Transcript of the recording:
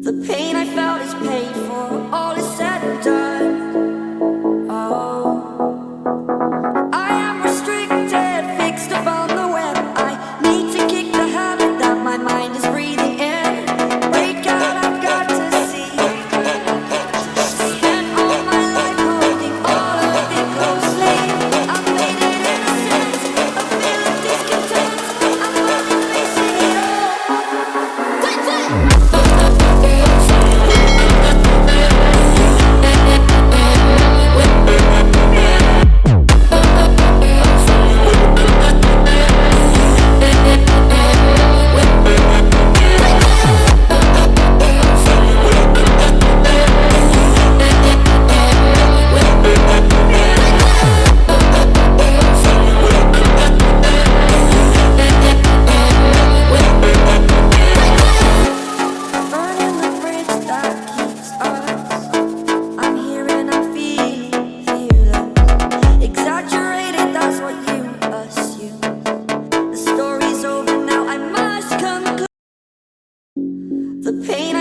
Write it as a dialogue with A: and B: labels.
A: The pain I felt is paid for, all is said and done. Oh, I am restricted, fixed upon the web. I need to kick the habit that my mind is breathing in. Break out, I've got to see. Spent all my life holding all of it closely. I've made it innocent, a feel of discontent. I'm finally facing it all. The pain